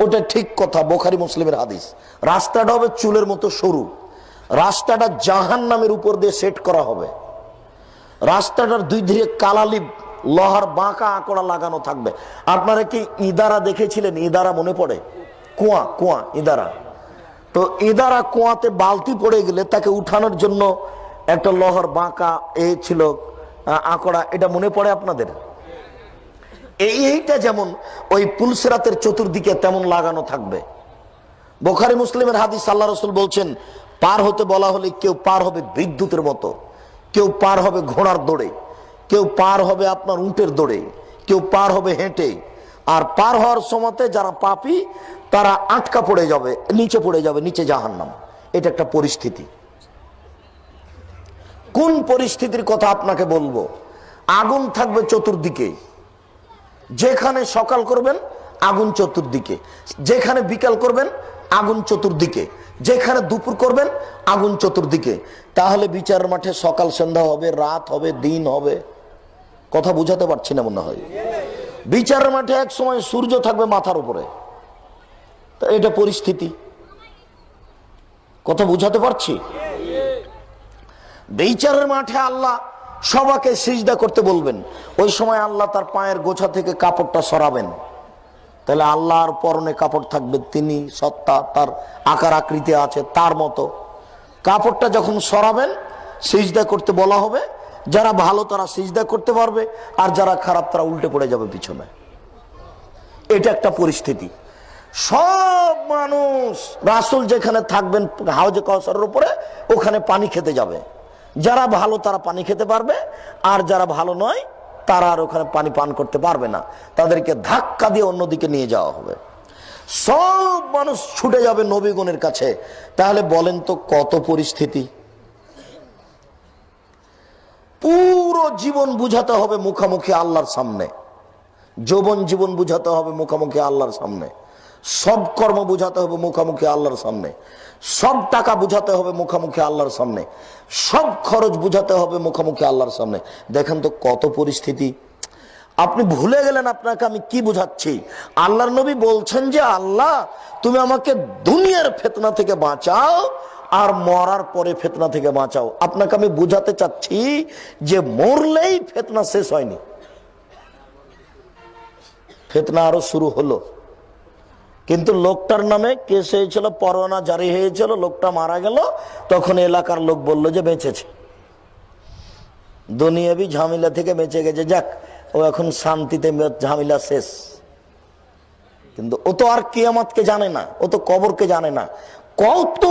ওটা ঠিক কথা, বুখারী মুসলিমের হাদিস। রাস্তাটা হবে চুলের মতো সরু, রাস্তাটা জাহান্নামের উপর দিয়ে সেট করা হবে, রাস্তাটার দুই ধারে কালালিপ লোহার বাঁকা আকড়া লাগানো থাকবে। আপনারা কি ইদারা দেখেছিলেন? ইদারা মনে পড়ে? কুয়া, কুয়া, ইদারা। তো ইদারা কুয়াতে বালতি পড়ে গেলে তাকে উঠানোর জন্য একটা লোহার বাঁকা ছিল আকড়া, এটা মনে পড়ে আপনাদের? এইটা যেমন ওই পুলসিরাতের চতুর্দিকে তেমন লাগানো থাকবে। বুখারী মুসলিমের হাদিস, আল্লাহ রাসূল বলছেন, পার হতে বলা হলে কেউ পার হবে বিদ্যুতের মতো, কেউ পার হবে ঘোড়ার দৌড়ে, কেউ পার হবে আপনার উটের দৌড়ে, কেউ পার হবে হেঁটে। আর পার হওয়ার সময়তে যারা পাপী তারা আটকা পড়ে যাবে, নিচে পড়ে যাবে, নিচে জাহান্নাম। এটা একটা পরিস্থিতি। কোন পরিস্থিতির কথা আপনাকে বলবো? আগুন থাকবে চতুর্দিকে, যেখানে সকাল করবেন আগুন চতুর্দিকে, যেখানে বিকাল করবেন আগুন চতুর্দিকে, যেখানে দুপুর করবেন আগুন চতুর্দিকে। তাহলে বিচারের মাঠে সকাল সন্ধ্যা হবে, রাত হবে, দিন হবে। কথা বুঝাতে পারছি না মনে হয়? বিচারের মাঠে এক সময় সূর্য থাকবে মাথার উপরে। এটা পরিস্থিতি। কথা বুঝাতে পারছি? বিচারের মাঠে আল্লাহ সবাইকে সিজদা করতে বলবেন। ওই সময় আল্লাহ তার পায়ের গোছা থেকে কাপড়টা সরাবেন। তাহলে আল্লাহর পরনে কাপড় থাকবে, তিনি সত্তা, তার আকার আকৃতি আছে তার মতো। কাপড়টা যখন সরাবেন সিজদা করতে বলা হবে। যারা ভালো তারা সিজদা করতে পারবে, আর যারা খারাপ তারা উল্টে পড়ে যাবে পিছনে। এটা একটা পরিস্থিতি। সব মানুষ রাসূল যেখানে থাকবেন হাউজে কাউসারের উপরে, ওখানে পানি খেতে যাবে। যারা ভালো তারা পানি খেতে পারবে, আর যারা ভালো নয় তারা আর ওখানে পানি পান করতে পারবে না। তাদেরকে ধাক্কা দিয়ে অন্যদিকে নিয়ে যাওয়া হবে। সব মানুষ ছুটে যাবে নবীগণের কাছে। তাহলে বলেন তো কত পরিস্থিতি। পুরো জীবন বুঝাতে হবে মুখামুখি আল্লাহর সামনে, যৌবন জীবন বুঝাতে হবে মুখামুখি আল্লাহর সামনে, সব কর্ম বুঝাতে হবে মুখামুখি আল্লাহর সামনে, সব টাকা বুঝাতে হবে মুখামুখি আল্লাহর সামনে, সব খরচ বুঝাতে হবে মুখামুখি আল্লাহর সামনে। দেখেন তো কত পরিস্থিতি। আপনি ভুলে গেলেন আপনাকে আমি কি বুঝাচ্ছি। আল্লাহর নবী বলছেন যে, আল্লাহ তুমি আমাকে দুনিয়ার ফিতনা থেকে বাঁচাও আর মরার পরে ফিতনা থেকে বাঁচাও। আপনাকে আমি বুঝাতে চাচ্ছি যে মরলেই ফিতনা শেষ হয়নি, ফিতনা আরো শুরু হলো। কিন্তু লোকটার নামে কেস হয়েছিল, পরোয়ানা জারি হয়েছিল, লোকটা মারা গেল, তখন এলাকার লোক বলল যে বেঁচেছে, দুনিয়াবি ঝামেলা থেকে বেঁচে গেছে, যাক ও এখন শান্তিতে, ঝামেলা শেষ। কিন্তু ও তো আর কিয়ামতকে জানে না, ও তো কবরকে জানে না। কত